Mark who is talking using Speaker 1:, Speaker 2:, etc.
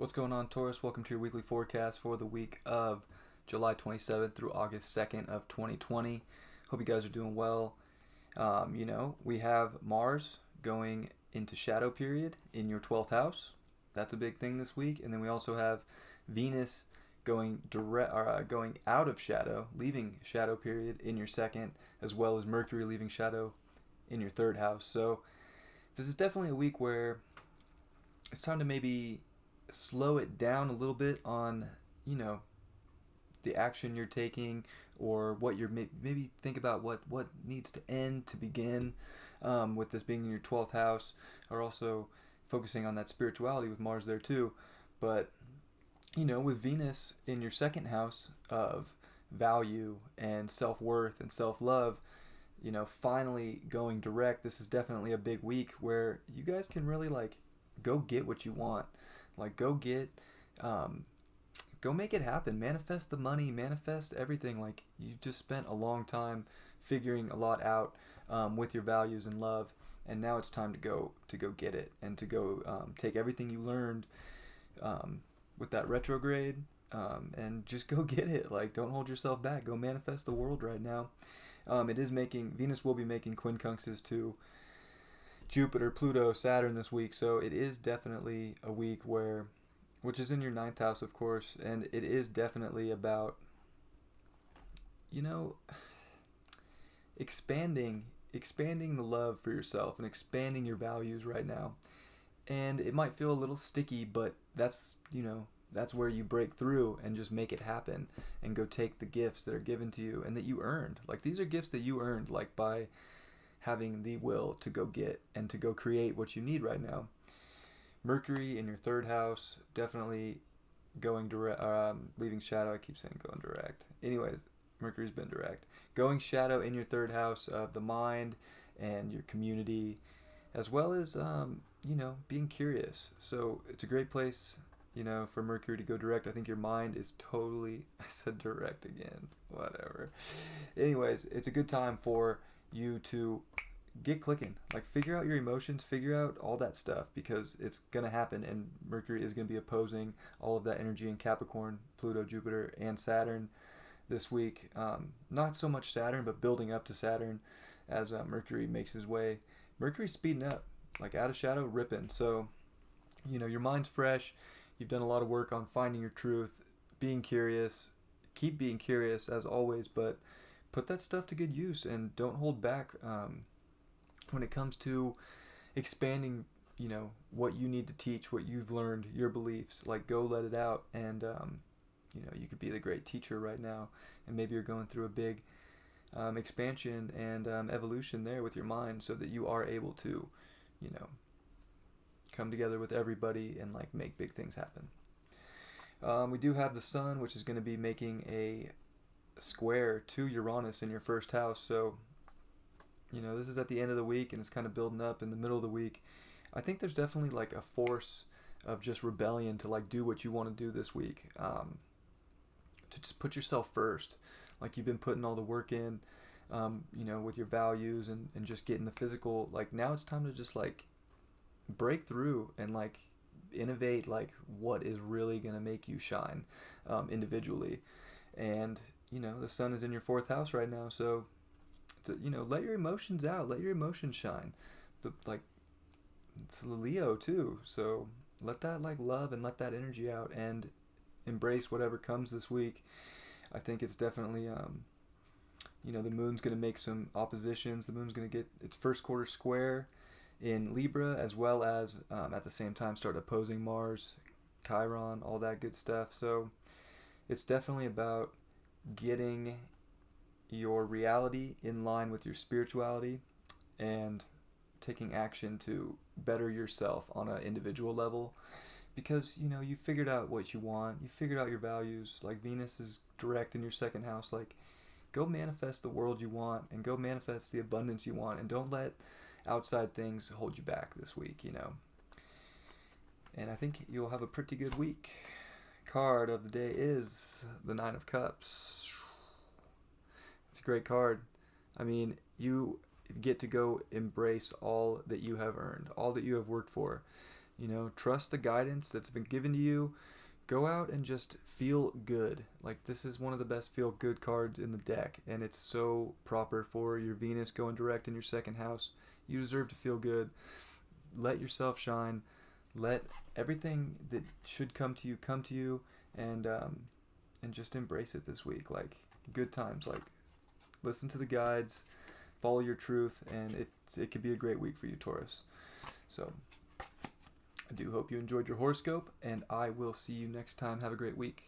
Speaker 1: What's going on, Taurus? Welcome to your weekly forecast for the week of July 27th through August 2nd of 2020. Hope you guys are doing well. We have Mars going into shadow period in your 12th house. That's a big thing this week. And then we also have Venus going out of shadow, leaving shadow period in your second, as well as Mercury leaving shadow in your third house. So this is definitely a week where it's time to maybe slow it down a little bit on, the action you're taking, or what you're maybe think about what needs to end to begin, with this being in your 12th house, or also focusing on that spirituality with Mars there too. But, with Venus in your second house of value and self-worth and self-love, finally going direct, this is definitely a big week where you guys can really go get what you want. Go make it happen. Manifest the money, manifest everything. You just spent a long time figuring a lot out, with your values and love, and now it's time to go get it, and to go take everything you learned with that retrograde, and just go get it. Don't hold yourself back. Go manifest the world right now. Venus will be making quincunxes to Jupiter, Pluto, Saturn this week, so it is definitely a week which is in your ninth house, of course, and it is definitely about, expanding the love for yourself and expanding your values right now. And it might feel a little sticky, but that's where you break through and just make it happen and go take the gifts that are given to you and that you earned. These are gifts that you earned, by having the will to go get and to go create what you need right now. Mercury in your third house, definitely going direct, leaving shadow. I keep saying going direct. Anyways, Mercury's been direct. Going shadow in your third house of the mind and your community, as well as, being curious. So it's a great place, for Mercury to go direct. I think your mind is totally, I said direct again, whatever. Anyways, it's a good time for you to get clicking, figure out your emotions, figure out all that stuff, because it's gonna happen, and Mercury is gonna be opposing all of that energy in Capricorn, Pluto, Jupiter, and Saturn this week. Not so much Saturn, but building up to Saturn as Mercury makes his way. Mercury's speeding up, out of shadow, ripping. So, your mind's fresh. You've done a lot of work on finding your truth, being curious. Keep being curious as always, but put that stuff to good use, and don't hold back when it comes to expanding, what you need to teach, what you've learned, your beliefs. Go let it out, and you could be the great teacher right now, and maybe you're going through a big expansion and evolution there with your mind, so that you are able to, come together with everybody and make big things happen. We do have the sun, which is going to be making a square to Uranus in your first house. So, this is at the end of the week, and it's kind of building up in the middle of the week. I think there's definitely a force of just rebellion to do what you want to do this week, to just put yourself first. You've been putting all the work in, with your values and just getting the physical. Now it's time to just break through and innovate what is really going to make you shine individually. And the sun is in your fourth house right now, so let your emotions out, let your emotions shine. It's Leo too, so let that love and let that energy out, and embrace whatever comes this week. I think it's definitely the moon's going to make some oppositions. The moon's going to get its first quarter square in Libra, as well as at the same time start opposing Mars, Chiron, all that good stuff. So it's definitely about getting your reality in line with your spirituality, and taking action to better yourself on an individual level, because you figured out what you want, you figured out your values. Venus is direct in your second house. Go manifest the world you want, and go manifest the abundance you want, and don't let outside things hold you back this week. And I think you'll have a pretty good week. Card of the day is the Nine of Cups. It's a great card. I mean, you get to go embrace all that you have earned, all that you have worked for. trust the guidance that's been given to you. Go out and just feel good. Like, this is one of the best feel good cards in the deck, and it's so proper for your Venus going direct in your second house. You deserve to feel good. Let yourself shine. Let everything that should come to you, and just embrace it this week. Like, good times. Like, listen to the guides, follow your truth, and it could be a great week for you, Taurus. So I do hope you enjoyed your horoscope, and I will see you next time. Have a great week.